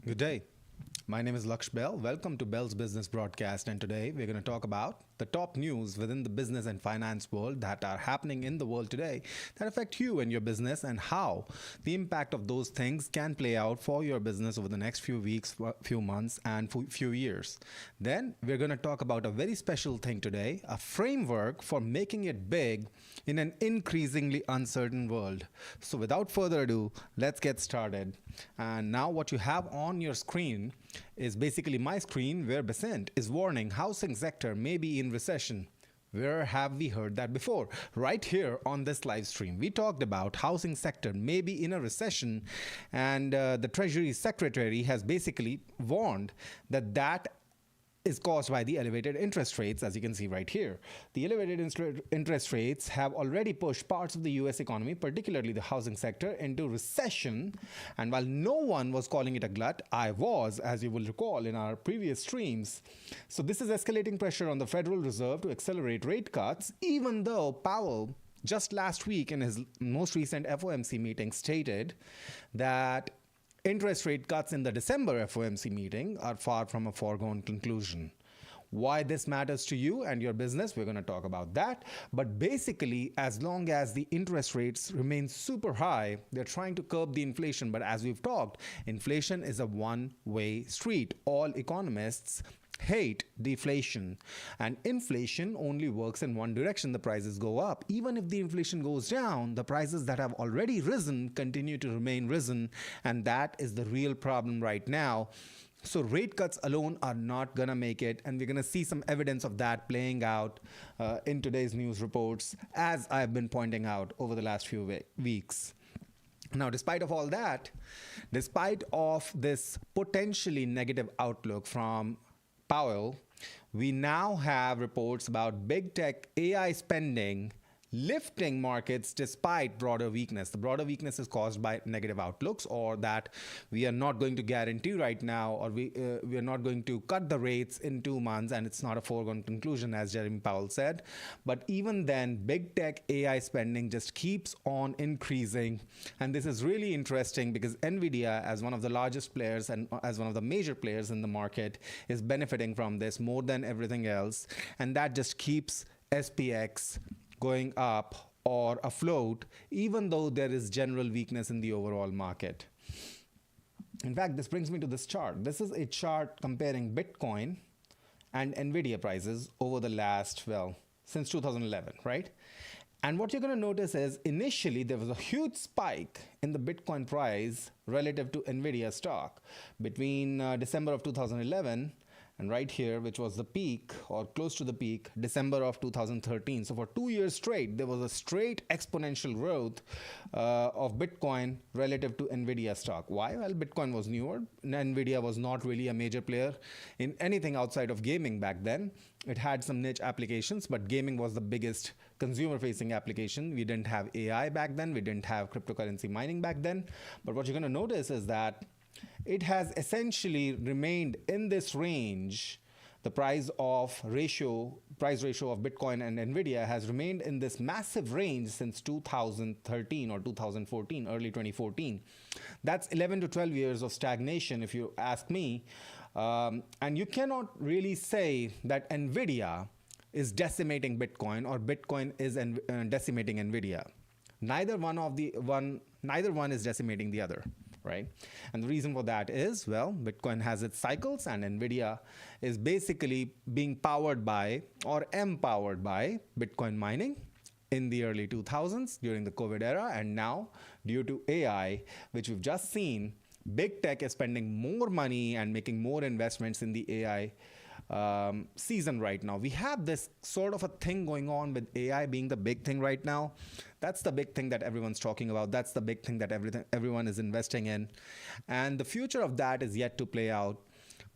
Good day. My name is Behl. Welcome to Behl's Business Broadcast, and today we're going to talk about the top news within the business and finance world that are happening in the world today that affect you and your business, and how the impact of those things can play out for your business over the next few weeks, few months, and few years. Then we're going to talk about a very special thing today, a framework for making it big in an increasingly uncertain world. So without further ado, let's get started. And now what you have on your screen is basically my screen, where Besant is warning housing sector may be in recession. Where have we heard that before? Right here on this live stream, we talked about housing sector may be in a recession, and the Treasury Secretary has basically warned that is caused by the elevated interest rates, as you can see right here. The elevated interest rates have already pushed parts of the US economy, particularly the housing sector, into recession. And while no one was calling it a glut, I was, as you will recall in our previous streams. So this is escalating pressure on the Federal Reserve to accelerate rate cuts, even though Powell just last week in his most recent FOMC meeting stated that interest rate cuts in the December FOMC meeting are far from a foregone conclusion. Why this matters to you and your business, we're going to talk about that. But basically, as long as the interest rates remain super high, they're trying to curb the inflation. But as we've talked, inflation is a one-way street. All economists hate deflation, and inflation only works in one direction. The prices go up. Even if the inflation goes down, the prices that have already risen continue to remain risen, and that is the real problem right now. So rate cuts alone are not going to make it, and we're going to see some evidence of that playing out in today's news reports, as I've been pointing out over the last few weeks. Now, despite of all that, despite of this potentially negative outlook from Powell, we now have reports about big tech AI spending lifting markets despite broader weakness. The broader weakness is caused by negative outlooks, or that we are not going to guarantee right now, or we are not going to cut the rates in 2 months, and it's not a foregone conclusion, as Jeremy Powell said. But even then, big tech AI spending just keeps on increasing, and this is really interesting because NVIDIA, as one of the largest players and as one of the major players in the market, is benefiting from this more than everything else, and that just keeps SPX going up or afloat, even though there is general weakness in the overall market. In fact, this brings me to this chart. This is a chart comparing Bitcoin and NVIDIA prices over the last, since 2011, right? And what you're going to notice is initially there was a huge spike in the Bitcoin price relative to NVIDIA stock between December of 2011 and right here, which was the peak or close to the peak, December of 2013. So for 2 years straight, there was a straight exponential growth of Bitcoin relative to NVIDIA stock. Why? Well, Bitcoin was newer. NVIDIA was not really a major player in anything outside of gaming back then. It had some niche applications, but gaming was the biggest consumer-facing application. We didn't have AI back then. We didn't have cryptocurrency mining back then. But what you're going to notice is that it has essentially remained in this range. The price ratio of Bitcoin and NVIDIA has remained in this massive range since 2013 or 2014, early 2014. That's 11 to 12 years of stagnation, if you ask me. And you cannot really say that NVIDIA is decimating Bitcoin or Bitcoin is decimating NVIDIA. Neither one is decimating the other. Right? And the reason for that is, Bitcoin has its cycles, and NVIDIA is basically being powered by or empowered by Bitcoin mining in the early 2000s during the COVID era. And now, due to AI, which we've just seen, big tech is spending more money and making more investments in the AI season right now. We have this sort of a thing going on with AI being the big thing right now. That's the big thing that everyone's talking about. That's the big thing that everyone is investing in. And the future of that is yet to play out.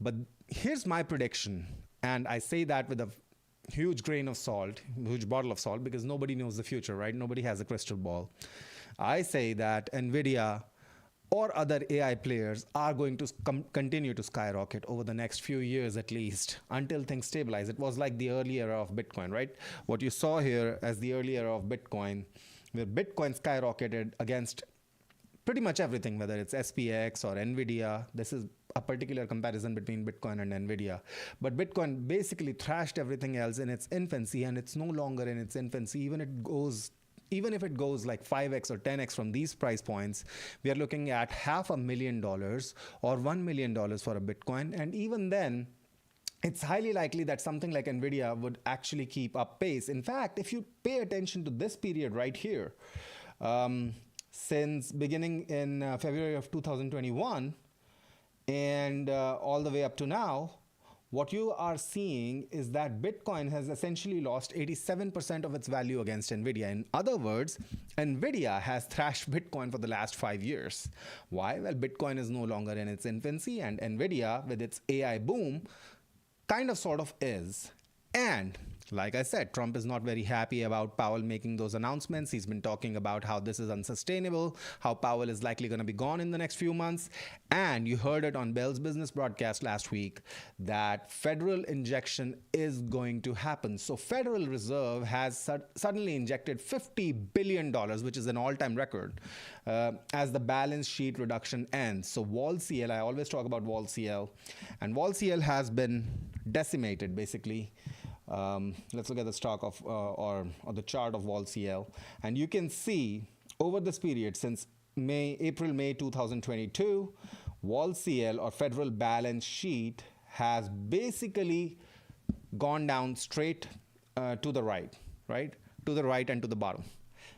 But here's my prediction. And I say that with a huge grain of salt, huge bottle of salt, because nobody knows the future, right? Nobody has a crystal ball. I say that NVIDIA or other AI players are going to continue to skyrocket over the next few years at least, until things stabilize. It was like the early era of Bitcoin, right? What you saw here as the early era of Bitcoin, where Bitcoin skyrocketed against pretty much everything, whether it's SPX or NVIDIA. This is a particular comparison between Bitcoin and Nvidia. But Bitcoin basically thrashed everything else in its infancy, and it's no longer in its infancy. Even if it goes like 5x or 10x from these price points, we are looking at $500,000 or $1 million for a Bitcoin. And even then, it's highly likely that something like Nvidia would actually keep up pace. In fact, if you pay attention to this period right here, since beginning in February of 2021 and all the way up to now, what you are seeing is that Bitcoin has essentially lost 87% of its value against Nvidia. In other words, Nvidia has thrashed Bitcoin for the last 5 years. Why? Well, Bitcoin is no longer in its infancy, and Nvidia, with its AI boom, kind of sort of is. And like I said, Trump is not very happy about Powell making those announcements. He's been talking about how this is unsustainable, how Powell is likely going to be gone in the next few months. And you heard it on Behl's business broadcast last week that federal injection is going to happen. So Federal Reserve has suddenly injected $50 billion, which is an all-time record, as the balance sheet reduction ends. So Vol CL, I always talk about Vol CL, and Vol CL has been decimated basically. Let's look at the stock of or the chart of Vol CL, and you can see over this period since April, May 2022, Vol CL or federal balance sheet has basically gone down straight to the right, to the right and to the bottom.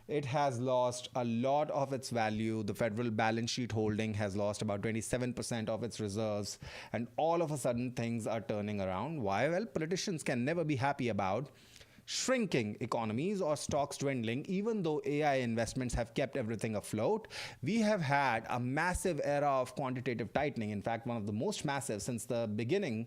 It has lost a lot of its value. The federal balance sheet holding has lost about 27% of its reserves. And all of a sudden, things are turning around. Why? Well, politicians can never be happy about shrinking economies or stocks dwindling. Even though AI investments have kept everything afloat, we have had a massive era of quantitative tightening. In fact, one of the most massive since the beginning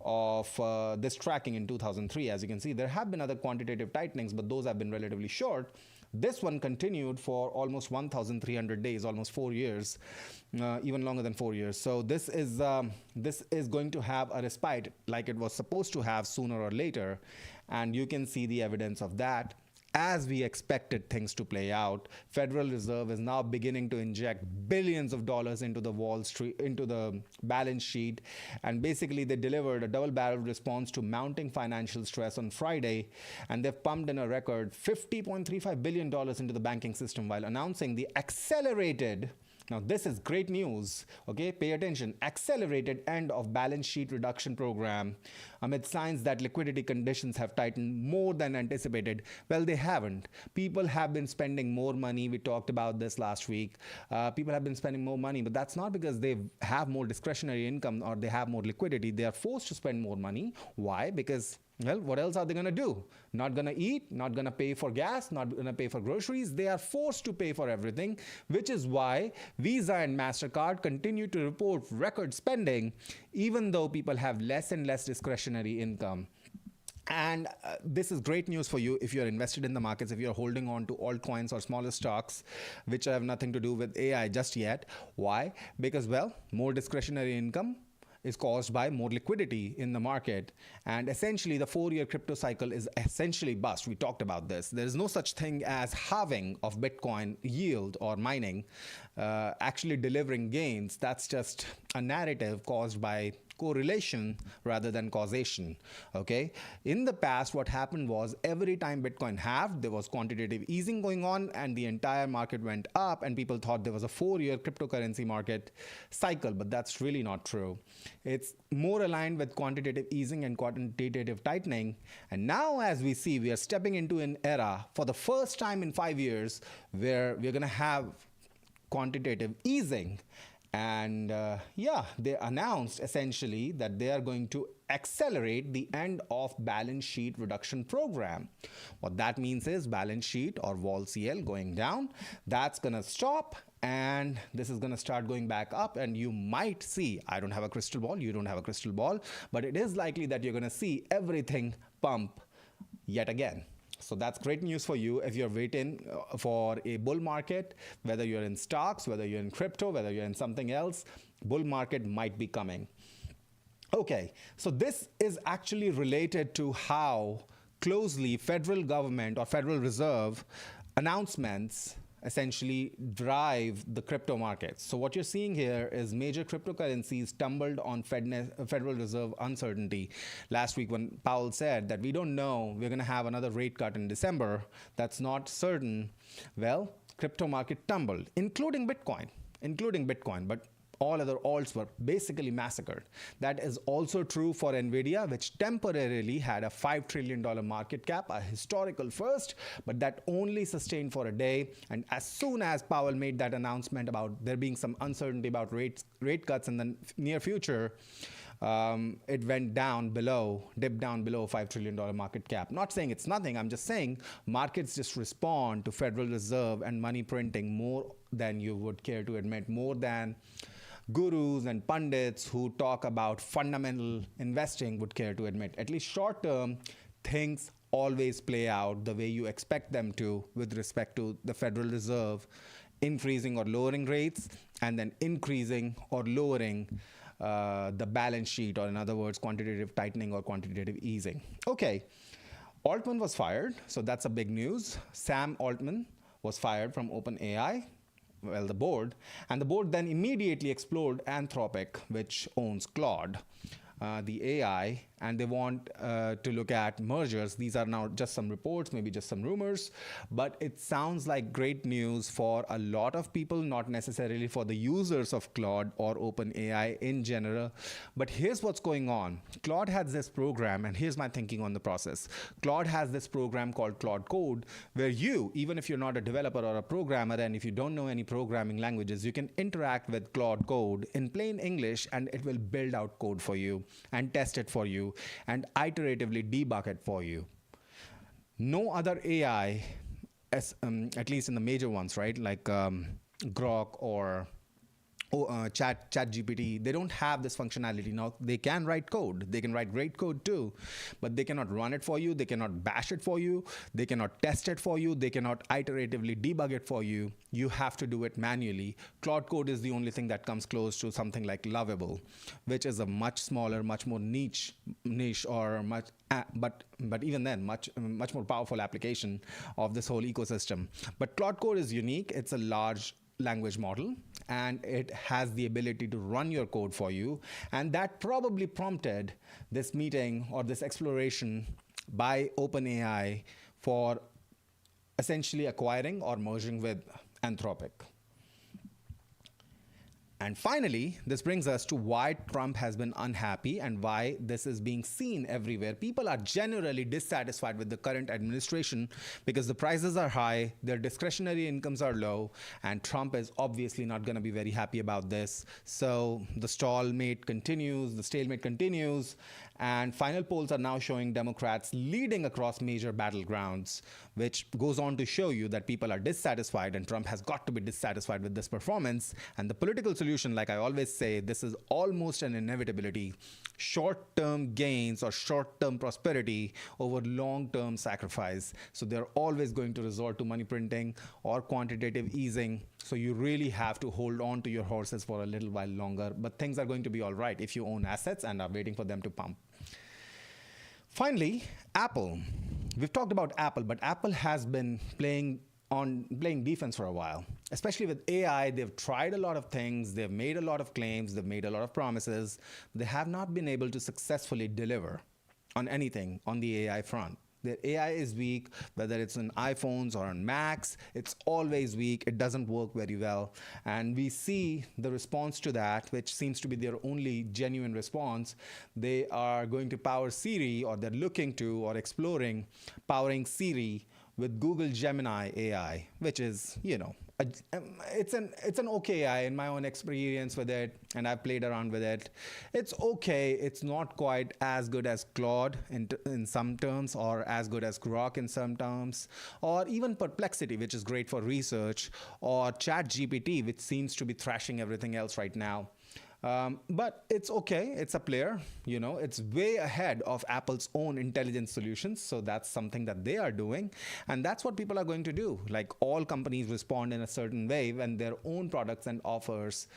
of this tracking in 2003. As you can see, there have been other quantitative tightenings, but those have been relatively short. This one continued for almost 1,300 days, almost 4 years, even longer than 4 years. So this is going to have a respite like it was supposed to have sooner or later. And you can see the evidence of that. As we expected things to play out, Federal Reserve is now beginning to inject billions of dollars into the balance sheet, and basically they delivered a double-barreled response to mounting financial stress on Friday, and they've pumped in a record $50.35 billion into the banking system while announcing the accelerated. Now, this is great news, okay? Pay attention. Accelerated end of balance sheet reduction program amid signs that liquidity conditions have tightened more than anticipated. Well, they haven't. People have been spending more money. We talked about this last week. People have been spending more money, but that's not because they have more discretionary income or they have more liquidity. They are forced to spend more money. Why? Because, well, what else are they going to do? Not going to eat, not going to pay for gas, not going to pay for groceries. They are forced to pay for everything, which is why Visa and MasterCard continue to report record spending, even though people have less and less discretionary income. And this is great news for you if you're invested in the markets, if you're holding on to altcoins or smaller stocks, which have nothing to do with AI just yet. Why? Because, well, more discretionary income is caused by more liquidity in the market. And essentially, the 4-year crypto cycle is essentially bust. We talked about this. There is no such thing as halving of Bitcoin yield or mining, actually delivering gains. That's just a narrative caused by correlation rather than causation. Okay, in the past, what happened was every time Bitcoin halved, there was quantitative easing going on and the entire market went up, and people thought there was a 4-year cryptocurrency market cycle, but that's really not true. It's more aligned with quantitative easing and quantitative tightening. And now, as we see, we are stepping into an era for the first time in 5 years where we're going to have quantitative easing. And they announced essentially that they are going to accelerate the end of balance sheet reduction program. What that means is balance sheet or Vol CL going down. That's going to stop, and this is going to start going back up. And you might see, I don't have a crystal ball, you don't have a crystal ball, but it is likely that you're going to see everything pump yet again. So that's great news for you if you're waiting for a bull market, whether you're in stocks, whether you're in crypto, whether you're in something else, bull market might be coming. Okay, so this is actually related to how closely federal government or Federal Reserve announcements essentially drive the crypto markets. So what you're seeing here is major cryptocurrencies tumbled on Federal Reserve uncertainty. Last week when Powell said that we don't know, we're going to have another rate cut in December, that's not certain. Well, crypto market tumbled, including Bitcoin, but all other alts were basically massacred. That is also true for Nvidia, which temporarily had a $5 trillion market cap, a historical first, but that only sustained for a day. And as soon as Powell made that announcement about there being some uncertainty about rate cuts in the near future, it went down below, dipped down below $5 trillion market cap. Not saying it's nothing, I'm just saying markets just respond to Federal Reserve and money printing more than you would care to admit, more than gurus and pundits who talk about fundamental investing would care to admit. At least short term, things always play out the way you expect them to with respect to the Federal Reserve increasing or lowering rates, and then increasing or lowering the balance sheet, or in other words, quantitative tightening or quantitative easing. Okay, Altman was fired, so that's a big news. Sam Altman was fired from OpenAI. Well, the board, and the board then immediately explored Anthropic, which owns Claude, the AI, and they want to look at mergers. These are now just some reports, maybe just some rumors, but it sounds like great news for a lot of people, not necessarily for the users of Claude or OpenAI in general. But here's what's going on. Claude has this program, and here's my thinking on the process. Claude has this program called Claude Code, where you, even if you're not a developer or a programmer, and if you don't know any programming languages, you can interact with Claude Code in plain English, and it will build out code for you and test it for you and iteratively debug it for you. No other AI, at least in the major ones, right, like Grok or ChatGPT, they don't have this functionality. Now, they can write code. They can write great code too, but they cannot run it for you. They cannot bash it for you. They cannot test it for you. They cannot iteratively debug it for you. You have to do it manually. Claude Code is the only thing that comes close to something like Lovable, which is a much smaller, much more niche, or much, but even then, much more powerful application of this whole ecosystem. But Claude Code is unique. It's a large language model, and it has the ability to run your code for you, and that probably prompted this meeting or this exploration by OpenAI for essentially acquiring or merging with Anthropic. And finally, this brings us to why Trump has been unhappy and why this is being seen everywhere. People are generally dissatisfied with the current administration because the prices are high, their discretionary incomes are low, and Trump is obviously not going to be very happy about this. So the stalemate continues, and final polls are now showing Democrats leading across major battlegrounds, which goes on to show you that people are dissatisfied, and Trump has got to be dissatisfied with this performance. And the political solution, like I always say, this is almost an inevitability. Short-term gains or short-term prosperity over long-term sacrifice. So they're always going to resort to money printing or quantitative easing. So you really have to hold on to your horses for a little while longer. But things are going to be all right if you own assets and are waiting for them to pump. Finally, Apple. We've talked about Apple, but Apple has been playing defense for a while. Especially with AI, they've tried a lot of things, they've made a lot of claims, they've made a lot of promises. They have not been able to successfully deliver on anything on the AI front. Their AI is weak, whether it's on iPhones or on Macs, it's always weak. It doesn't work very well. And we see the response to that, which seems to be their only genuine response. They are going to power Siri, or they're looking to or exploring powering Siri with Google Gemini AI, which is, it's an okay AI in my own experience with it, and I've played around with it. It's okay. It's not quite as good as Claude in some terms, or as good as Grok in some terms, or even Perplexity, which is great for research, or ChatGPT, which seems to be thrashing everything else right now. But it's okay. It's a player. It's way ahead of Apple's own intelligence solutions. So that's something that they are doing. And that's what people are going to do. Like all companies respond in a certain way when their own products and offers,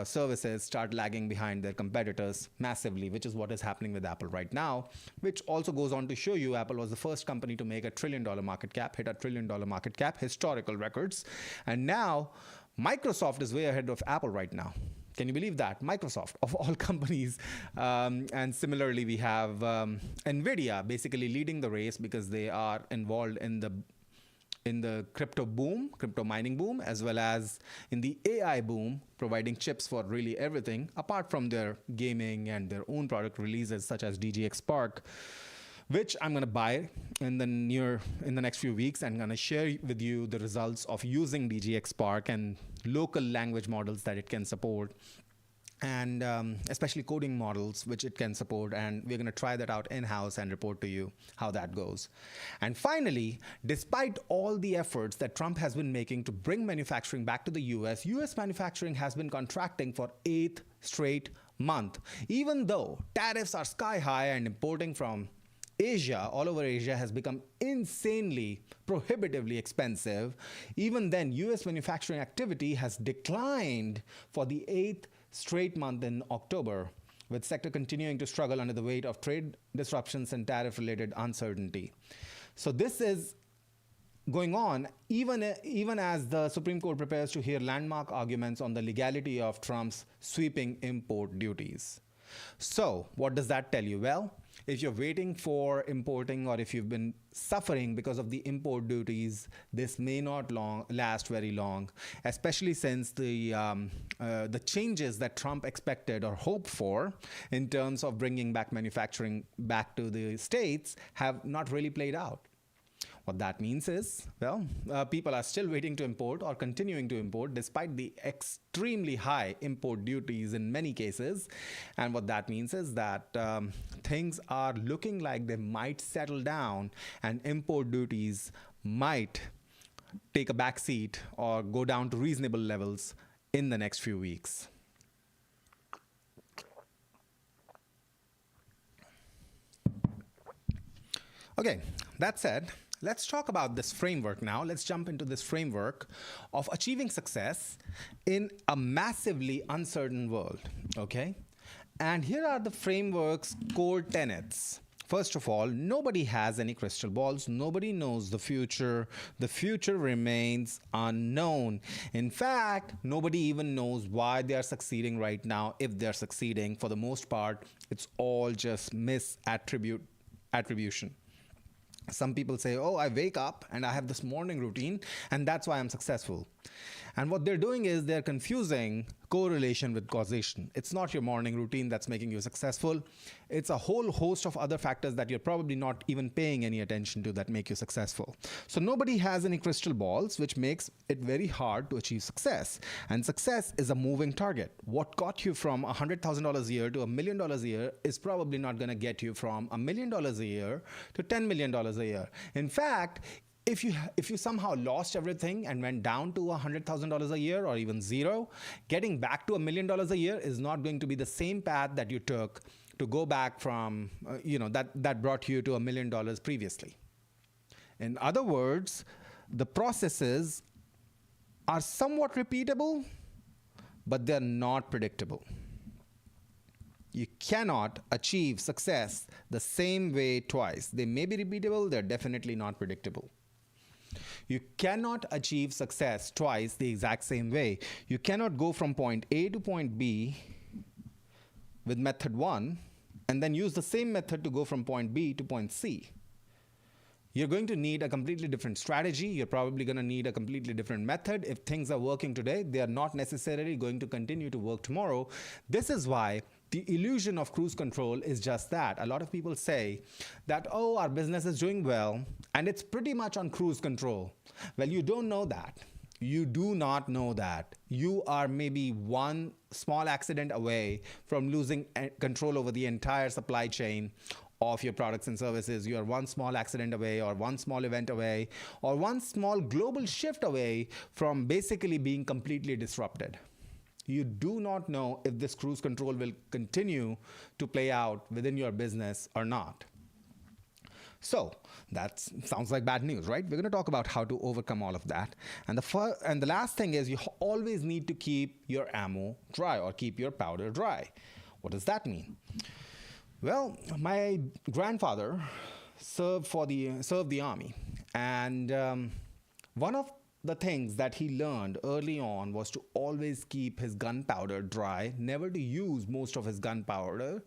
services start lagging behind their competitors massively, which is what is happening with Apple right now, which also goes on to show you Apple was the first company to make a $1 trillion market cap, hit a $1 trillion market cap, historical records. And now Microsoft is way ahead of Apple right now. Can you believe that? Microsoft, of all companies. And similarly, we have NVIDIA basically leading the race because they are involved in the crypto boom, crypto mining boom, as well as in the AI boom, providing chips for really everything, apart from their gaming and their own product releases such as DGX Spark, which I'm going to buy in the next few weeks. I'm going to share with you the results of using DGX Spark and local language models that it can support, and especially coding models which it can support. And we're going to try that out in-house and report to you how that goes. And finally, despite all the efforts that Trump has been making to bring manufacturing back to the US manufacturing has been contracting for 8th straight month. Even though tariffs are sky high and importing from Asia, all over Asia, has become insanely, prohibitively expensive. Even then, US manufacturing activity has declined for the 8th straight month in October, with sector continuing to struggle under the weight of trade disruptions and tariff-related uncertainty. So this is going on even as the Supreme Court prepares to hear landmark arguments on the legality of Trump's sweeping import duties. So what does that tell you? Well, if you're waiting for importing, or if you've been suffering because of the import duties, this may not last very long, especially since the changes that Trump expected or hoped for in terms of bringing back manufacturing back to the states have not really played out. What that means is, well, people are still waiting to import or continuing to import despite the extremely high import duties in many cases. And what that means is that things are looking like they might settle down and import duties might take a back seat or go down to reasonable levels in the next few weeks. Okay, that said, let's talk about this framework now. Let's jump into this framework of achieving success in a massively uncertain world, okay? And here are the framework's core tenets. First of all, nobody has any crystal balls. Nobody knows the future. The future remains unknown. In fact, nobody even knows why they are succeeding right now, if they're succeeding. For the most part, it's all just attribution. Some people say, oh, I wake up and I have this morning routine and that's why I'm successful. And what they're doing is they're confusing correlation with causation. It's not your morning routine that's making you successful. It's a whole host of other factors that you're probably not even paying any attention to that make you successful. So nobody has any crystal balls, which makes it very hard to achieve success. And success is a moving target. What got you from $100,000 a year to $1 million a year is probably not going to get you from $1 million a year to $10 million a year. In fact, if you somehow lost everything and went down to $100,000 a year or even zero, getting back to $1 million a year is not going to be the same path that you took to go back from, that brought you to $1 million previously. In other words, the processes are somewhat repeatable, but they're not predictable. You cannot achieve success the same way twice. They may be repeatable, they're definitely not predictable. You cannot achieve success twice the exact same way. You cannot go from point A to point B with method 1 and then use the same method to go from point B to point C. You're going to need a completely different strategy. You're probably going to need a completely different method. If things are working today, they are not necessarily going to continue to work tomorrow. This is why the illusion of cruise control is just that. A lot of people say that, oh, our business is doing well, and it's pretty much on cruise control. Well, you don't know that. You do not know that. You are maybe one small accident away from losing control over the entire supply chain of your products and services. You are one small accident away, or one small event away, or one small global shift away from basically being completely disrupted. You do not know if this cruise control will continue to play out within your business or not. So that sounds like bad news, right? We're going to talk about how to overcome all of that. And the last thing is you always need to keep your ammo dry or keep your powder dry. What does that mean? Well, my grandfather served the army, and one of the things that he learned early on was to always keep his gunpowder dry, never to use most of his gunpowder,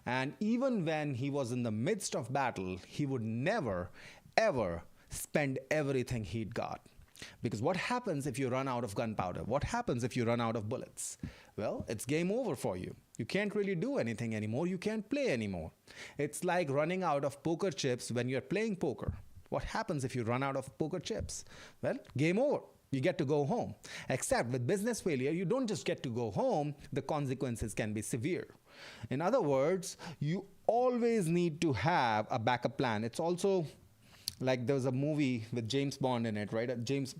and even when he was in the midst of battle, he would never ever spend everything he'd got. Because what happens if you run out of gunpowder? What happens if you run out of bullets? Well, it's game over for you. You can't really do anything anymore. You can't play anymore. It's like running out of poker chips when you're playing poker. What happens if you run out of poker chips? Well, game over. You get to go home. Except with business failure, you don't just get to go home, the consequences can be severe. In other words, you always need to have a backup plan. It's also like there was a movie with James Bond in it, right?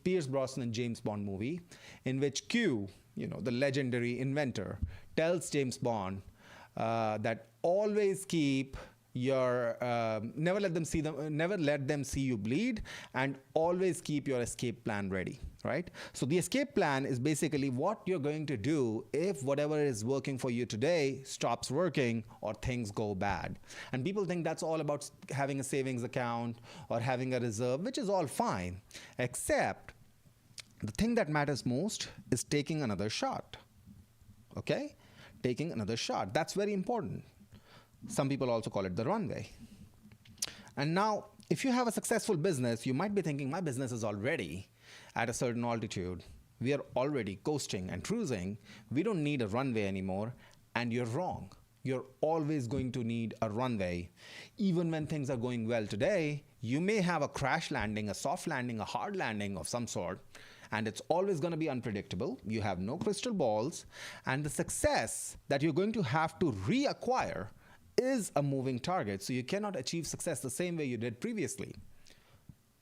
Pierce Brosnan James Bond movie, in which Q, the legendary inventor, tells James Bond that always keep your never let them see you bleed, and always keep your escape plan ready, right? So the escape plan is basically what you're going to do if whatever is working for you today stops working or things go bad. And people think that's all about having a savings account or having a reserve, which is all fine, except the thing that matters most is taking another shot. Okay? Taking another shot. That's very important. Some people also call it the runway. And now, if you have a successful business, you might be thinking, my business is already at a certain altitude. We are already coasting and cruising. We don't need a runway anymore. And you're wrong. You're always going to need a runway. Even when things are going well today, you may have a crash landing, a soft landing, a hard landing of some sort. And it's always going to be unpredictable. You have no crystal balls. And the success that you're going to have to reacquire is a moving target. So you cannot achieve success the same way you did previously.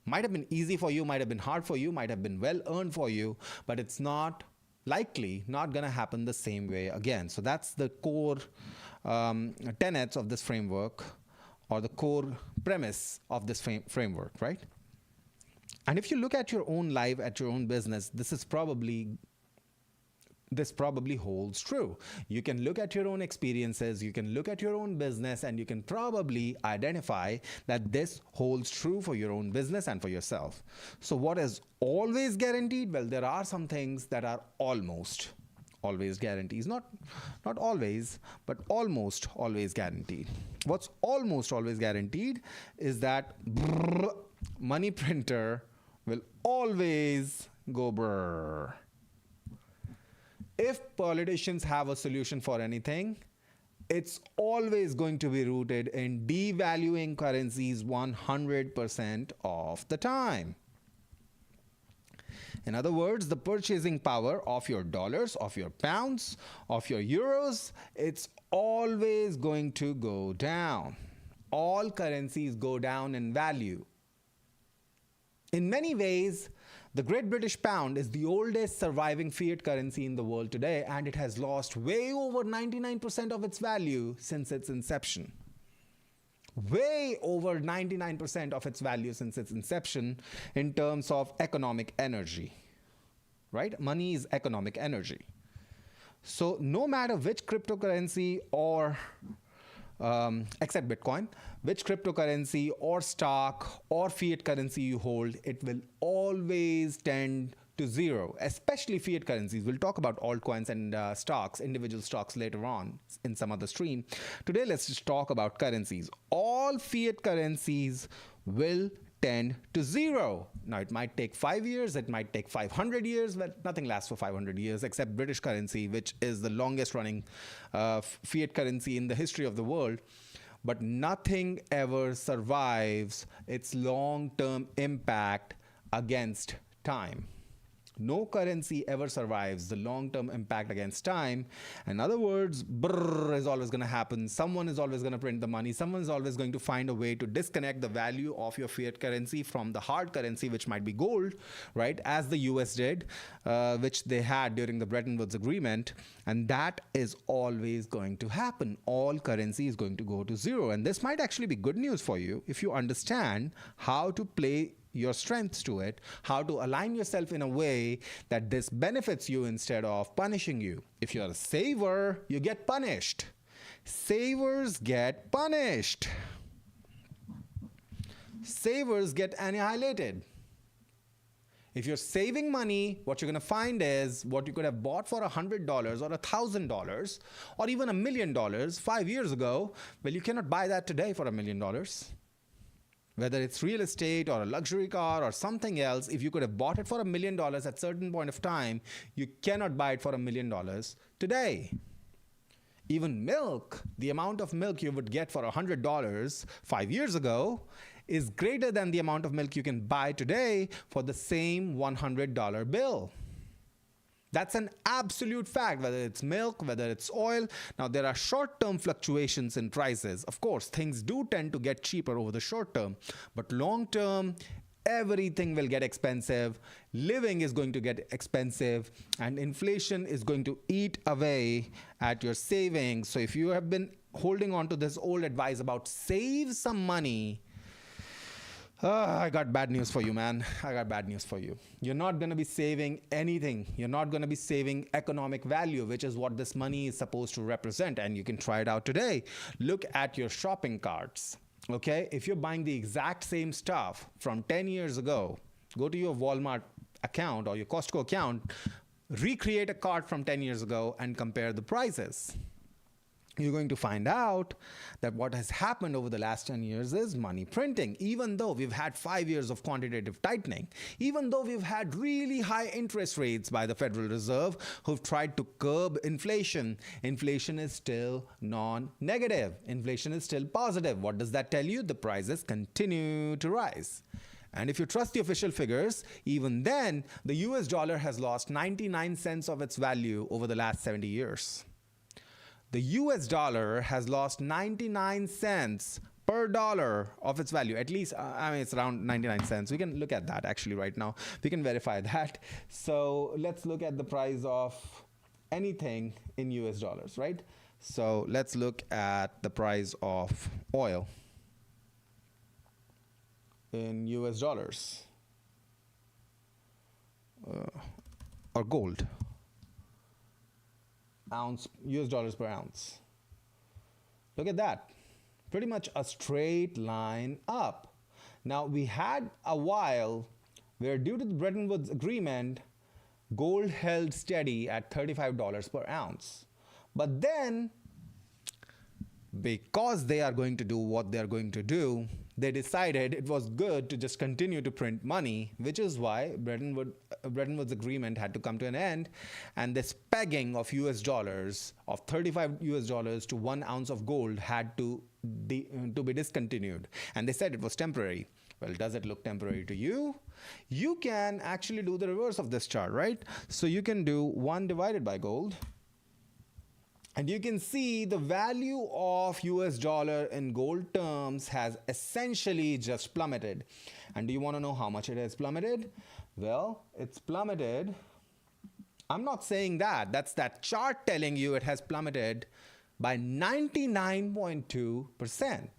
Might have been easy for you, might have been hard for you, might have been well earned for you, but it's not likely not going to happen the same way again. So that's the core tenets of this framework, or the core premise of this framework, right? And if you look at your own life, at your own business, this probably holds true. You can look at your own experiences, you can look at your own business, and you can probably identify that this holds true for your own business and for yourself. So what is always guaranteed? Well, there are some things that are almost always guaranteed. Not always, but almost always guaranteed. What's almost always guaranteed is that money printer will always go brrr. If politicians have a solution for anything, it's always going to be rooted in devaluing currencies 100% of the time. In other words, the purchasing power of your dollars, of your pounds, of your euros, it's always going to go down. All currencies go down in value. In many ways, the Great British Pound is the oldest surviving fiat currency in the world today, and it has lost way over 99% of its value since its inception. Way over 99% of its value since its inception in terms of economic energy, right? Money is economic energy. So no matter which cryptocurrency or except Bitcoin, which cryptocurrency or stock or fiat currency you hold, it will always tend to zero, especially fiat currencies. We'll talk about altcoins and stocks, individual stocks later on in some other stream. Today, let's just talk about currencies. All fiat currencies will tend to zero. Now, it might take 5 years, it might take 500 years, but nothing lasts for 500 years except British currency, which is the longest running fiat currency in the history of the world. But nothing ever survives its long-term impact against time. No currency ever survives the long-term impact against time. In other words, brrr is always going to happen. Someone is always going to print the money. Someone is always going to find a way to disconnect the value of your fiat currency from the hard currency, which might be gold, right? As the US did, which they had during the Bretton Woods Agreement. And that is always going to happen. All currency is going to go to zero. And this might actually be good news for you if you understand how to play your strengths to it, how to align yourself in a way that this benefits you instead of punishing you. If you're a saver, you get punished. Savers get punished. Savers get annihilated. If you're saving money, what you're going to find is what you could have bought for $100 or $1,000 or even $1 million 5 years ago, well, you cannot buy that today for $1 million. Whether it's real estate or a luxury car or something else, if you could have bought it for $1 million at a certain point of time, you cannot buy it for $1 million today. Even milk, the amount of milk you would get for $100 5 years ago is greater than the amount of milk you can buy today for the same $100 bill. That's an absolute fact, whether it's milk, whether it's oil. Now, there are short-term fluctuations in prices. Of course, things do tend to get cheaper over the short term, but long-term, everything will get expensive. Living is going to get expensive, and inflation is going to eat away at your savings. So if you have been holding on to this old advice about save some money, I got bad news for you, man. I got bad news for you. You're not going to be saving anything. You're not going to be saving economic value, which is what this money is supposed to represent. And you can try it out today. Look at your shopping carts. Okay? If you're buying the exact same stuff from 10 years ago, go to your Walmart account or your Costco account, recreate a cart from 10 years ago and compare the prices. You're going to find out that what has happened over the last 10 years is money printing. Even though we've had 5 years of quantitative tightening, even though we've had really high interest rates by the Federal Reserve who've tried to curb inflation, inflation is still non-negative. Inflation is still positive. What does that tell you? The prices continue to rise. And if you trust the official figures, even then, the US dollar has lost 99 cents of its value over the last 70 years. The US dollar has lost 99 cents per dollar of its value. At least, it's around 99 cents. We can look at that actually right now. We can verify that. So let's look at the price of anything in US dollars, right? So let's look at the price of oil in US dollars or gold. Ounce, US dollars per ounce. Look at that. Pretty much a straight line up. Now, we had a while where due to the Bretton Woods Agreement, gold held steady at $35 per ounce. But then, because they are going to do what they are going to do, they decided it was good to just continue to print money, which is why Bretton Woods Agreement had to come to an end, and this pegging of US dollars, of 35 US dollars to 1 ounce of gold had to be discontinued. And they said it was temporary. Well, does it look temporary to you? You can actually do the reverse of this chart, right? So you can do 1 divided by gold. And you can see the value of US dollar in gold terms has essentially just plummeted. And do you want to know how much it has plummeted? Well, it's plummeted. I'm not saying that. That's that chart telling you it has plummeted by 99.2%.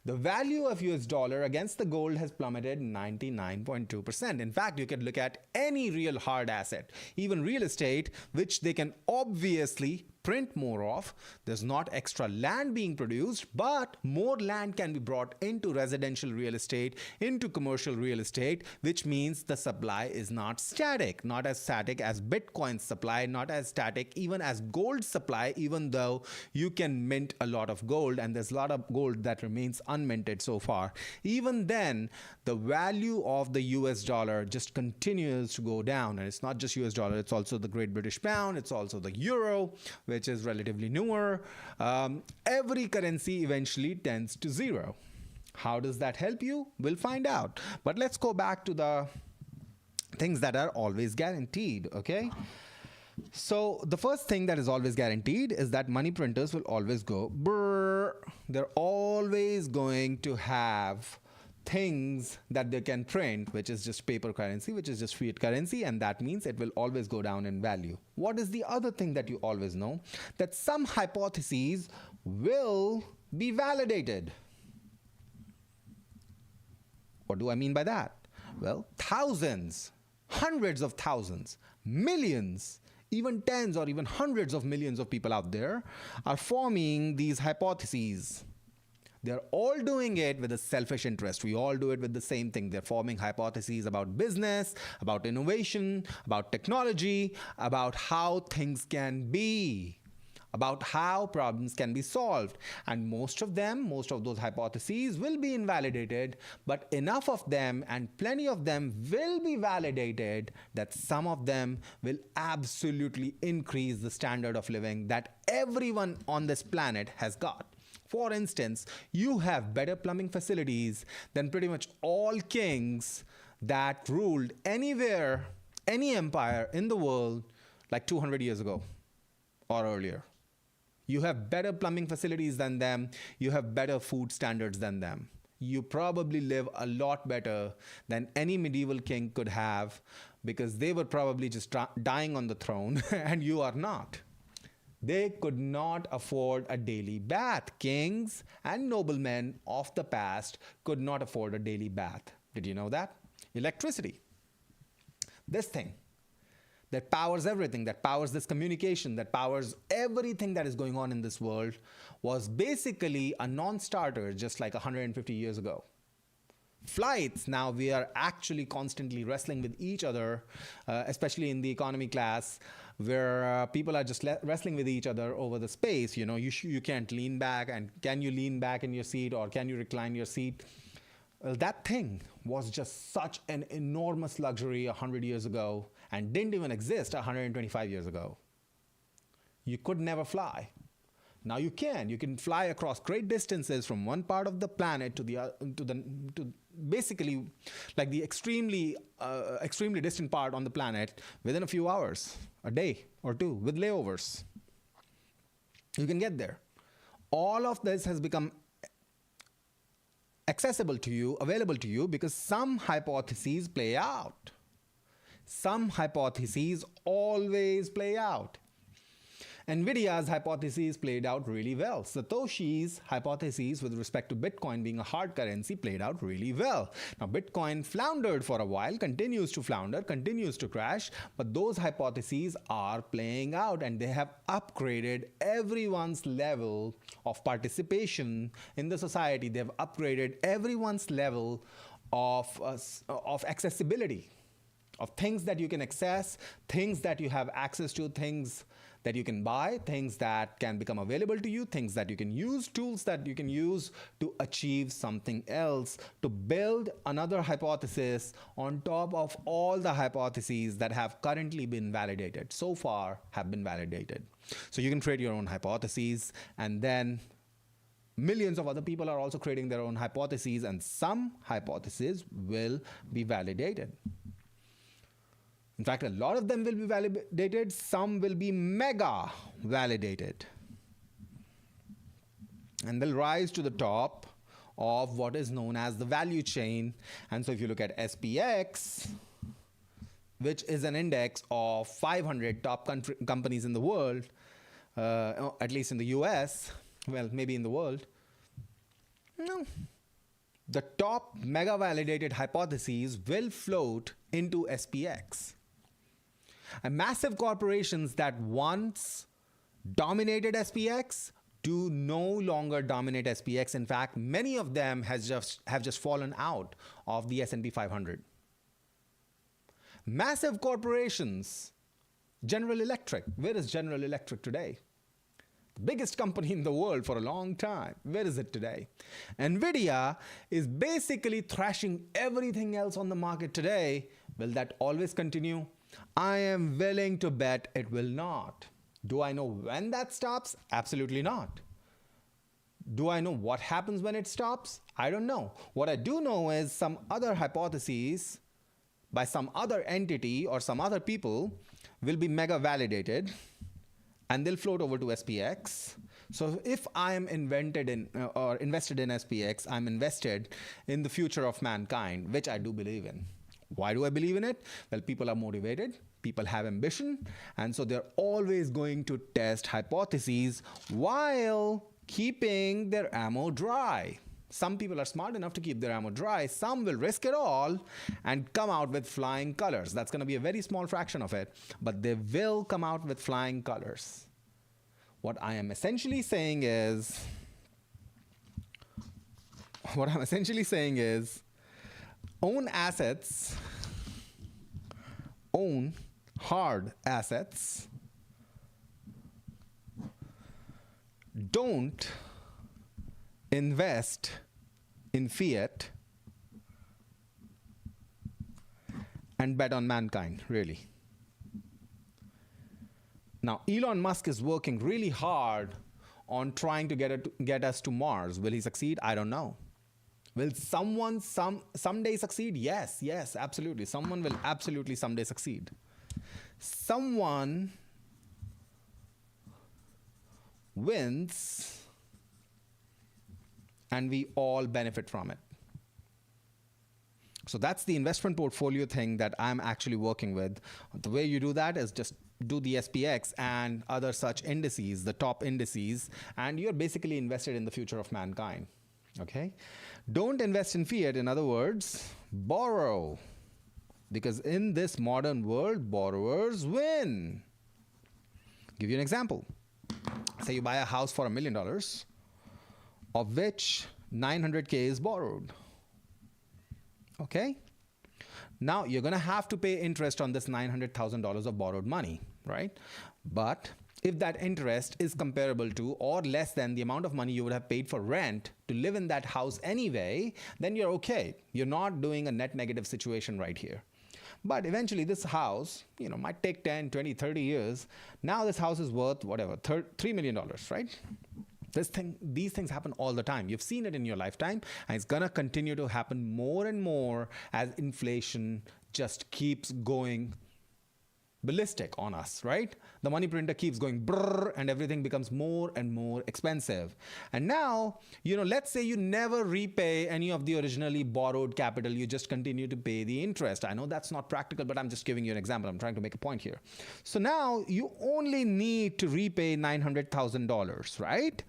The value of US dollar against the gold has plummeted 99.2%. In fact, you can look at any real hard asset, even real estate, which they can obviously print more of. There's not extra land being produced, but more land can be brought into residential real estate, into commercial real estate, which means the supply is not static, not as static as Bitcoin supply, not as static even as gold supply, even though you can mint a lot of gold and there's a lot of gold that remains unminted so far. Even then, the value of the US dollar just continues to go down. And it's not just US dollar, it's also the Great British Pound, it's also the Euro, which is relatively newer. Every currency eventually tends to zero. How does that help you? We'll find out. But let's go back to the things that are always guaranteed, okay? So the first thing that is always guaranteed is that money printers will always go brrr. They're always going to have things that they can print, which is just paper currency, which is just fiat currency, and that means it will always go down in value. What is the other thing that you always know? That some hypotheses will be validated. What do I mean by that? Well, thousands, hundreds of thousands, millions, even tens or even hundreds of millions of people out there are forming these hypotheses. They're all doing it with a selfish interest. We all do it with the same thing. They're forming hypotheses about business, about innovation, about technology, about how things can be, about how problems can be solved. And most of those hypotheses will be invalidated, but enough of them and plenty of them will be validated that some of them will absolutely increase the standard of living that everyone on this planet has got. For instance, you have better plumbing facilities than pretty much all kings that ruled anywhere, any empire in the world like 200 years ago or earlier. You have better plumbing facilities than them. You have better food standards than them. You probably live a lot better than any medieval king could have because they were probably just dying on the throne and you are not. They could not afford a daily bath. Kings and noblemen of the past could not afford a daily bath. Did you know that? Electricity. This thing that powers everything, that powers this communication, that powers everything that is going on in this world, was basically a non-starter just like 150 years ago. Flights, now we are actually constantly wrestling with each other, especially in the economy class, where people are just wrestling with each other over the space. You know, you can't lean back, and can you lean back in your seat or can you recline your seat? Well, that thing was just such an enormous luxury 100 years ago and didn't even exist 125 years ago. You could never fly. Now you can. You can fly across great distances from one part of the planet to basically like the extremely distant part on the planet within a few hours, a day or two, with layovers. You can get there. All of this has become accessible to you, available to you, because some hypotheses play out. Some hypotheses always play out. NVIDIA's hypotheses played out really well. Satoshi's hypotheses with respect to Bitcoin being a hard currency played out really well. Now, Bitcoin floundered for a while, continues to flounder, continues to crash, but those hypotheses are playing out and they have upgraded everyone's level of participation in the society. They've upgraded everyone's level of accessibility, of things that you can access, things that you have access to, things that you can buy, things that can become available to you, things that you can use, tools that you can use to achieve something else, to build another hypothesis on top of all the hypotheses that have currently been validated, so far have been validated. So you can create your own hypotheses, and then millions of other people are also creating their own hypotheses, and some hypotheses will be validated. In fact, a lot of them will be validated, some will be mega validated. And they'll rise to the top of what is known as the value chain. And so if you look at SPX, which is an index of 500 top companies in the world, at least in the US, well, maybe in the world, no. The top mega validated hypotheses will float into SPX. And massive corporations that once dominated SPX do no longer dominate SPX. In fact, many of them have just fallen out of the S&P 500. Massive corporations, General Electric. Where is General Electric today? The biggest company in the world for a long time. Where is it today? NVIDIA is basically thrashing everything else on the market today. Will that always continue? I am willing to bet it will not. Do I know when that stops? Absolutely not. Do I know what happens when it stops? I don't know. What I do know is some other hypotheses by some other entity or some other people will be mega validated and they'll float over to SPX. So if I am invented in or invested in SPX, I'm invested in the future of mankind, which I do believe in. Why do I believe in it? Well, people are motivated, people have ambition, and so they're always going to test hypotheses while keeping their ammo dry. Some people are smart enough to keep their ammo dry. Some will risk it all and come out with flying colors. That's going to be a very small fraction of it, but they will come out with flying colors. What I am essentially saying is, own assets, own hard assets, don't invest in fiat, and bet on mankind, really. Now, Elon Musk is working really hard on trying to get us to Mars. Will he succeed? I don't know. Will someone someday succeed? Yes, absolutely. Someone will absolutely someday succeed. Someone wins and we all benefit from it. So that's the investment portfolio thing that I'm actually working with. The way you do that is just do the SPX and other such indices, the top indices, and you're basically invested in the future of mankind. Okay? Don't invest in fiat. In other words, borrow. Because in this modern world, borrowers win. Give you an example. Say you buy a house for $1 million, of which 900K is borrowed. Okay? Now, you're going to have to pay interest on this $900,000 of borrowed money, right? But if that interest is comparable to or less than the amount of money you would have paid for rent to live in that house anyway, then you're okay. You're not doing a net negative situation right here. But eventually this house, might take 10, 20, 30 years. Now this house is worth whatever, $3 million, right? These things happen all the time. You've seen it in your lifetime, and it's gonna continue to happen more and more as inflation just keeps going ballistic on us, right? The money printer keeps going brrr, and everything becomes more and more expensive. And now, let's say you never repay any of the originally borrowed capital, you just continue to pay the interest. I know that's not practical, but I'm just giving you an example. I'm trying to make a point here. So now you only need to repay $900,000, right?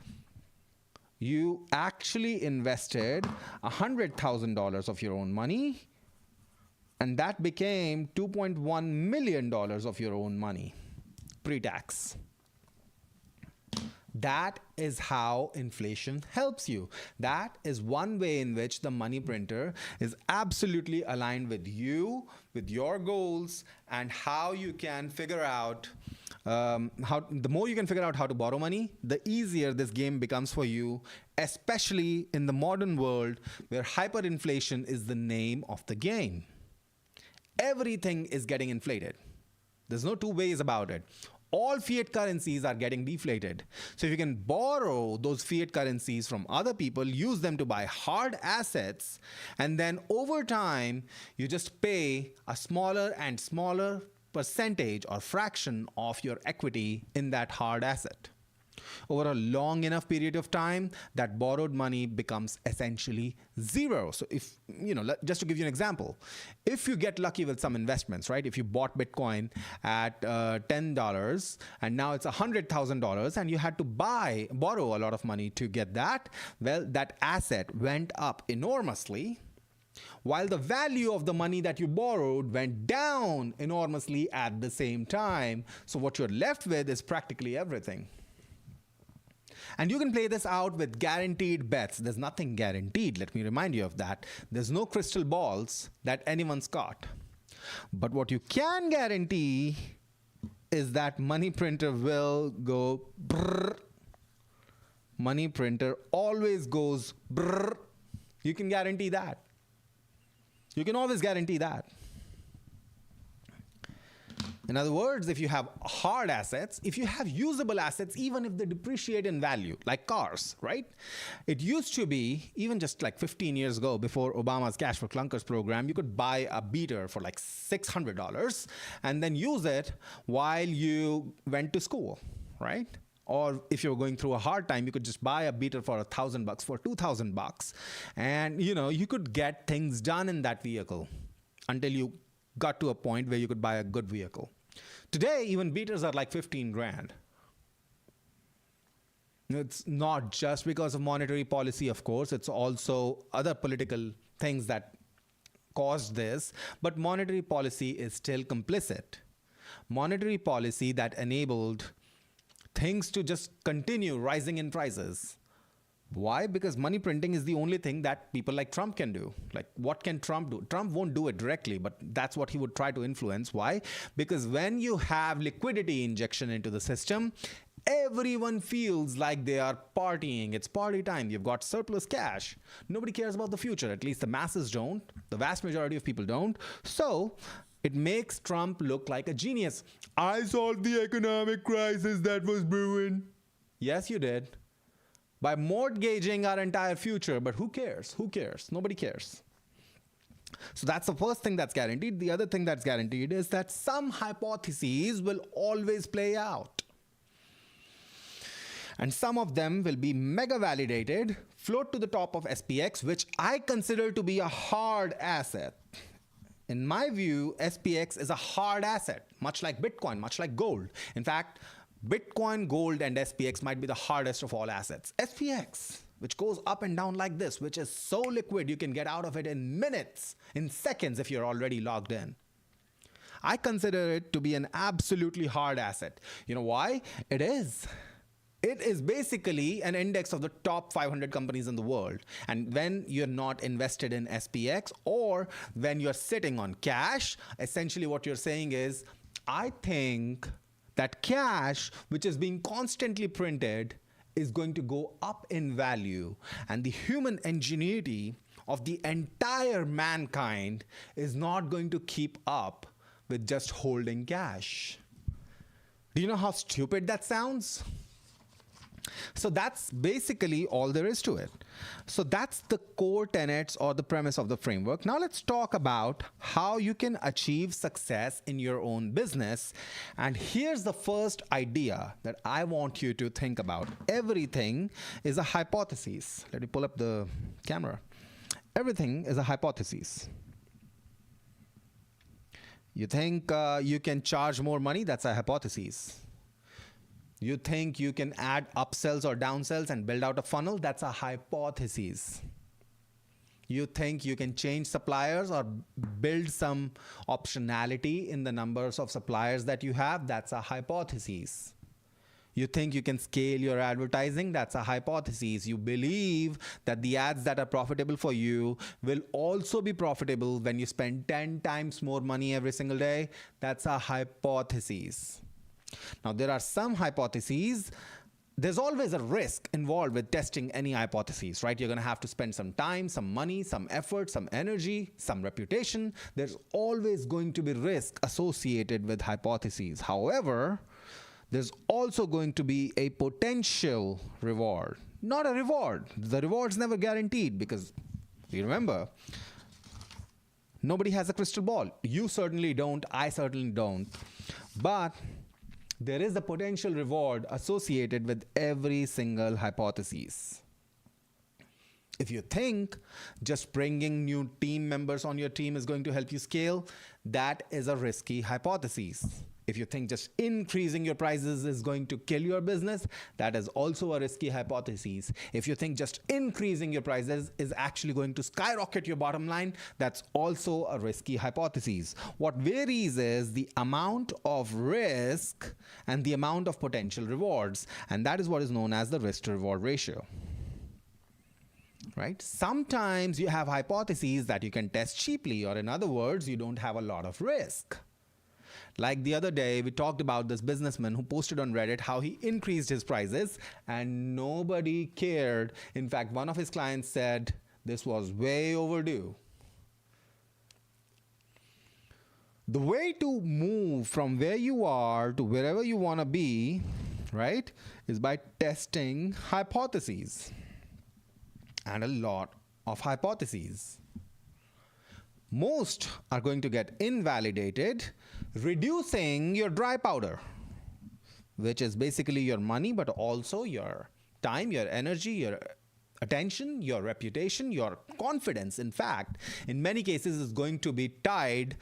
You actually invested $100,000 of your own money, and that became $2.1 million of your own money, pre-tax. That is how inflation helps you. That is one way in which the money printer is absolutely aligned with you, with your goals, and how you can figure out the more you can figure out how to borrow money, the easier this game becomes for you, especially in the modern world where hyperinflation is the name of the game. Everything is getting inflated. There's no two ways about it. All fiat currencies are getting deflated. So if you can borrow those fiat currencies from other people, use them to buy hard assets, and then over time, you just pay a smaller and smaller percentage or fraction of your equity in that hard asset. Over a long enough period of time, that borrowed money becomes essentially zero. So if, just to give you an example, if you get lucky with some investments, right? If you bought Bitcoin at $10 and now it's $100,000 and you had to borrow a lot of money to get that, well, that asset went up enormously, while the value of the money that you borrowed went down enormously at the same time. So what you're left with is practically everything. And you can play this out with guaranteed bets. There's nothing guaranteed, let me remind you of that. There's no crystal balls that anyone's got. But what you can guarantee is that money printer will go brrr. Money printer always goes brrr. You can guarantee that. You can always guarantee that. In other words, if you have hard assets, if you have usable assets, even if they depreciate in value, like cars, right? It used to be, even just like 15 years ago, before Obama's Cash for Clunkers program, you could buy a beater for like $600 and then use it while you went to school, right? Or if you're going through a hard time, you could just buy a beater for $1,000, for $2,000, and you could get things done in that vehicle until you got to a point where you could buy a good vehicle. Today, even beaters are like 15 grand. It's not just because of monetary policy, of course. It's also other political things that caused this. But monetary policy is still complicit. Monetary policy that enabled things to just continue rising in prices. Why? Because money printing is the only thing that people like Trump can do. Like, what can Trump do? Trump won't do it directly, but that's what he would try to influence. Why? Because when you have liquidity injection into the system, everyone feels like they are partying. It's party time. You've got surplus cash. Nobody cares about the future. At least the masses don't. The vast majority of people don't. So it makes Trump look like a genius. I solved the economic crisis that was brewing. Yes, you did. By mortgaging our entire future. But who cares? Who cares? Nobody cares. So that's the first thing that's guaranteed. The other thing that's guaranteed is that some hypotheses will always play out. And some of them will be mega validated, float to the top of SPX, which I consider to be a hard asset. In my view, SPX is a hard asset, much like Bitcoin, much like gold. In fact, Bitcoin, gold, and SPX might be the hardest of all assets. SPX, which goes up and down like this, which is so liquid you can get out of it in minutes, in seconds if you're already logged in. I consider it to be an absolutely hard asset. You know why? It is. It is basically an index of the top 500 companies in the world. And when you're not invested in SPX, or when you're sitting on cash, essentially what you're saying is, I think that cash, which is being constantly printed, is going to go up in value. And the human ingenuity of the entire mankind is not going to keep up with just holding cash. Do you know how stupid that sounds? So that's basically all there is to it. So that's the core tenets or the premise of the framework. Now let's talk about how you can achieve success in your own business. And here's the first idea that I want you to think about. Everything is a hypothesis. Let me pull up the camera. Everything is a hypothesis. You think you can charge more money? That's a hypothesis. You think you can add upsells or downsells and build out a funnel? That's a hypothesis. You think you can change suppliers or build some optionality in the numbers of suppliers that you have? That's a hypothesis. You think you can scale your advertising? That's a hypothesis. You believe that the ads that are profitable for you will also be profitable when you spend 10 times more money every single day? That's a hypothesis. Now, there are some hypotheses. There's always a risk involved with testing any hypotheses, right? You're going to have to spend some time, some money, some effort, some energy, some reputation. There's always going to be risk associated with hypotheses. However, there's also going to be a potential reward, not a reward. The reward's never guaranteed because, you remember, nobody has a crystal ball. You certainly don't. I certainly don't. But there is a potential reward associated with every single hypothesis. If you think just bringing new team members on your team is going to help you scale, that is a risky hypothesis. If you think just increasing your prices is going to kill your business, that is also a risky hypothesis. If you think just increasing your prices is actually going to skyrocket your bottom line, that's also a risky hypothesis. What varies is the amount of risk and the amount of potential rewards, and that is what is known as the risk to reward ratio. Right? Sometimes you have hypotheses that you can test cheaply, or in other words, you don't have a lot of risk. Like the other day, we talked about this businessman who posted on Reddit how he increased his prices and nobody cared. In fact, one of his clients said this was way overdue. The way to move from where you are to wherever you want to be, right, is by testing hypotheses, and a lot of hypotheses. Most are going to get invalidated, reducing your dry powder, which is basically your money, but also your time, your energy, your attention, your reputation, your confidence. In fact, in many cases, is going to be tied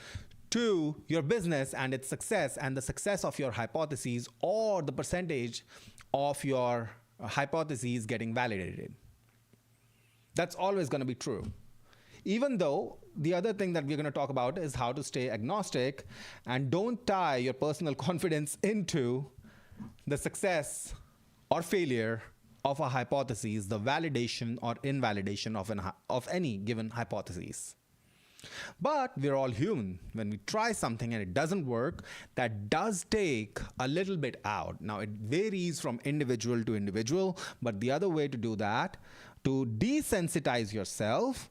to your business and its success, and the success of your hypotheses, or the percentage of your hypotheses getting validated. That's always going to be true. Even though the other thing that we're going to talk about is how to stay agnostic and don't tie your personal confidence into the success or failure of a hypothesis, the validation or invalidation of any given hypothesis. But we're all human. When we try something and it doesn't work, that does take a little bit out. Now, it varies from individual to individual, but the other way to do that, to desensitize yourself,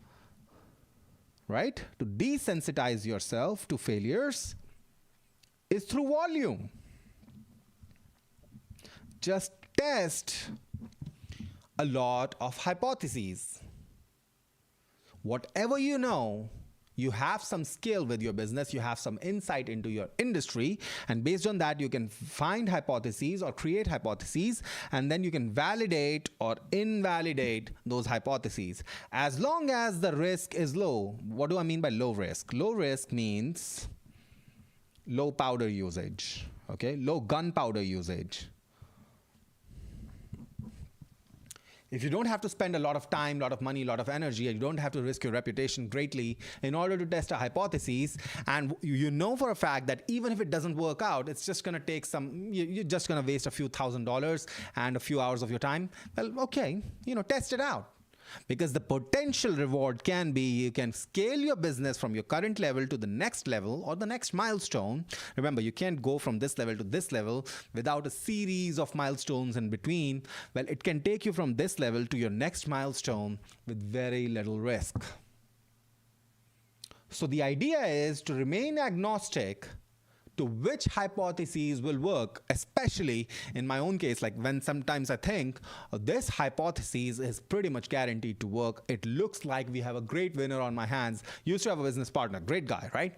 right? To desensitize yourself to failures is through volume. Just test a lot of hypotheses. Whatever you know, you have some skill with your business, you have some insight into your industry, and based on that, you can find hypotheses or create hypotheses, and then you can validate or invalidate those hypotheses. As long as the risk is low. What do I mean by low risk? Low risk means low powder usage, okay? Low gunpowder usage. If you don't have to spend a lot of time, a lot of money, a lot of energy, and you don't have to risk your reputation greatly in order to test a hypothesis, and you know for a fact that even if it doesn't work out, it's just going to take you're just going to waste a few $1,000s and a few hours of your time, well, okay, test it out. Because the potential reward can be, you can scale your business from your current level to the next level or the next milestone. Remember, you can't go from this level to this level without a series of milestones in between. Well, it can take you from this level to your next milestone with very little risk. So the idea is to remain agnostic to which hypotheses will work, especially in my own case, like when sometimes I think, oh, this hypothesis is pretty much guaranteed to work. It looks like we have a great winner on my hands. Used to have a business partner, great guy, right?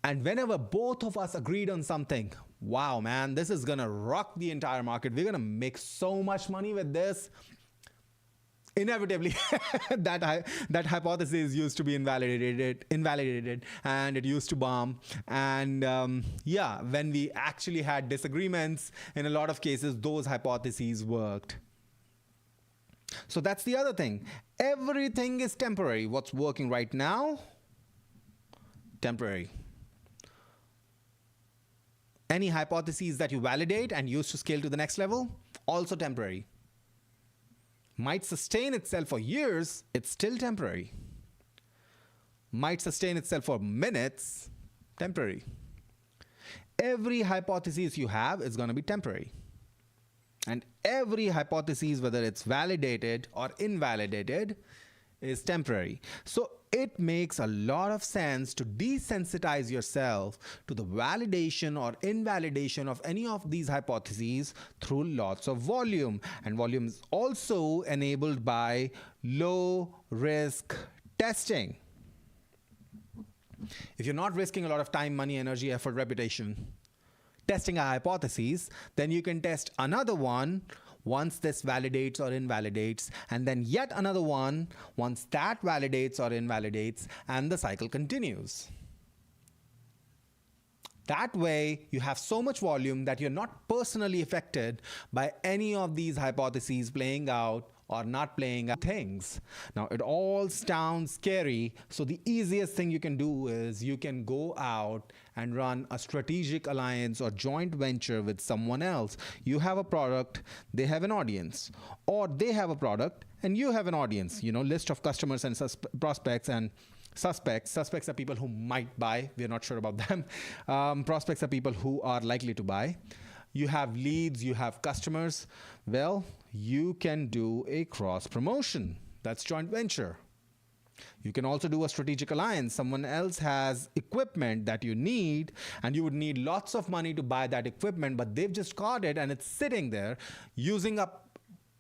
And whenever both of us agreed on something, wow, man, this is gonna rock the entire market. We're gonna make so much money with this. Inevitably, that hypothesis used to be invalidated, and it used to bomb. And when we actually had disagreements, in a lot of cases, those hypotheses worked. So that's the other thing. Everything is temporary. What's working right now? Temporary. Any hypotheses that you validate and use to scale to the next level? Also temporary. Might sustain itself for years, it's still temporary. Might sustain itself for minutes, temporary. Every hypothesis you have is going to be temporary. And every hypothesis, whether it's validated or invalidated, is temporary. So it makes a lot of sense to desensitize yourself to the validation or invalidation of any of these hypotheses through lots of volume. And volume is also enabled by low risk testing. If you're not risking a lot of time, money, energy, effort, reputation, testing a hypothesis, then you can test another one once this validates or invalidates, and then yet another one once that validates or invalidates, and the cycle continues. That way, you have so much volume that you're not personally affected by any of these hypotheses playing out or not playing out things. Now, it all sounds scary, so the easiest thing you can do is you can go out and run a strategic alliance or joint venture with someone else. You have a product, they have an audience, or they have a product and you have an audience, list of customers and prospects and suspects. Suspects are people who might buy. We're not sure about them. Prospects are people who are likely to buy. You have leads, you have customers. Well, you can do a cross promotion. That's joint venture. You can also do a strategic alliance. Someone else has equipment that you need, and you would need lots of money to buy that equipment, but they've just got it and it's sitting there using up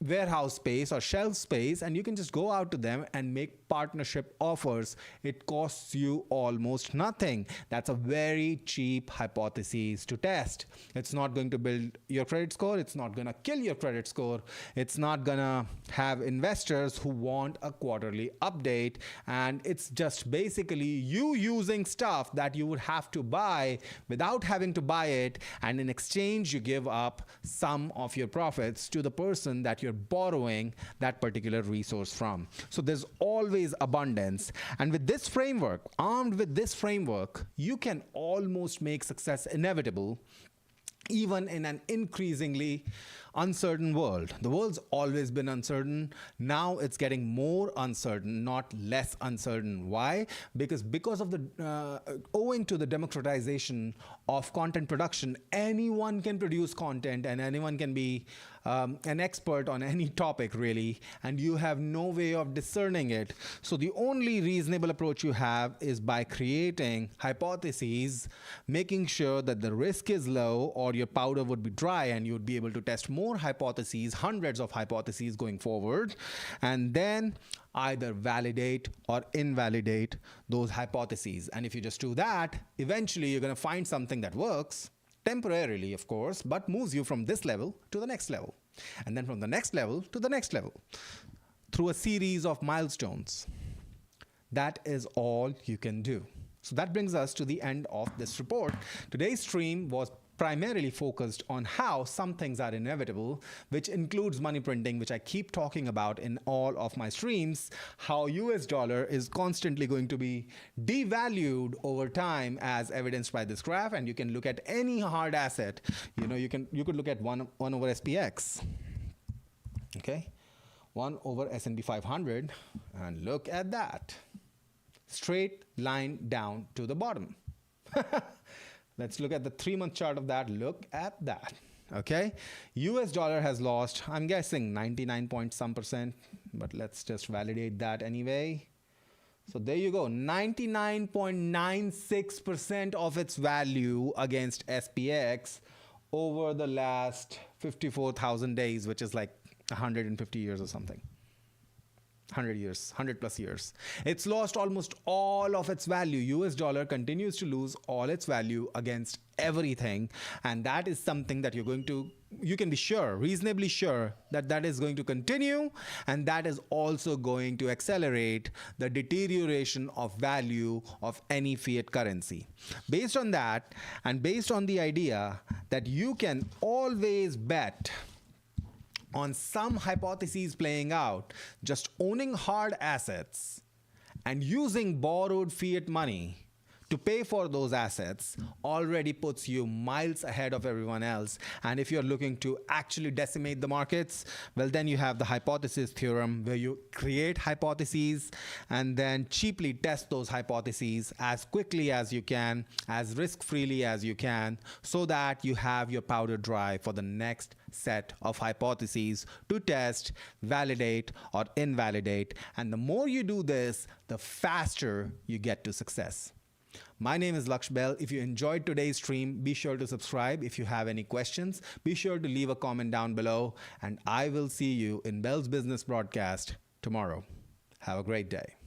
warehouse space or shelf space, and you can just go out to them and make partnership offers. It costs you almost nothing. That's a very cheap hypothesis to test. It's not going to build your credit score. It's not going to kill your credit score. It's not going to have investors who want a quarterly update. And it's just basically you using stuff that you would have to buy without having to buy it. And in exchange, you give up some of your profits to the person that you're borrowing that particular resource from. So there's always abundance. And with this framework, armed with this framework, you can almost make success inevitable, even in an increasingly uncertain world. The world's always been uncertain. Now it's getting more uncertain, not less uncertain. Why? Because of the owing to the democratization of content production, anyone can produce content and anyone can be an expert on any topic, really, and you have no way of discerning it. So the only reasonable approach you have is by creating hypotheses, making sure that the risk is low, or your powder would be dry and you would be able to test more hypotheses, hundreds of hypotheses going forward, and then either validate or invalidate those hypotheses. And if you just do that, eventually you're going to find something that works, temporarily, of course, but moves you from this level to the next level, and then from the next level to the next level through a series of milestones. That is all you can do. So that brings us to the end of this report. Today's stream was primarily focused on how some things are inevitable, which includes money printing, which I keep talking about in all of my streams, how US dollar is constantly going to be devalued over time as evidenced by this graph. And you can look at any hard asset. You could look at 1 over SPX, okay, 1 over S&P 500, and look at that. Straight line down to the bottom. Let's look at the 3-month chart of that. Look at that. Okay. US dollar has lost, I'm guessing 99 point some percent, but let's just validate that anyway. So there you go. 99.96% of its value against SPX over the last 54,000 days, which is like 150 years or something. 100 years, 100 plus years. It's lost almost all of its value. US dollar continues to lose all its value against everything. And that is something that you can be sure, reasonably sure, that is going to continue. And that is also going to accelerate the deterioration of value of any fiat currency. Based on that, and based on the idea that you can always bet on some hypotheses playing out, just owning hard assets and using borrowed fiat money to pay for those assets already puts you miles ahead of everyone else. And if you're looking to actually decimate the markets, well, then you have the hypothesis theorem, where you create hypotheses and then cheaply test those hypotheses as quickly as you can, as risk-freely as you can, so that you have your powder dry for the next set of hypotheses to test, validate, or invalidate. And the more you do this, the faster you get to success. My name is Behl. If you enjoyed today's stream, be sure to subscribe. If you have any questions, be sure to leave a comment down below, and I will see you in Behl's Business Broadcast tomorrow. Have a great day.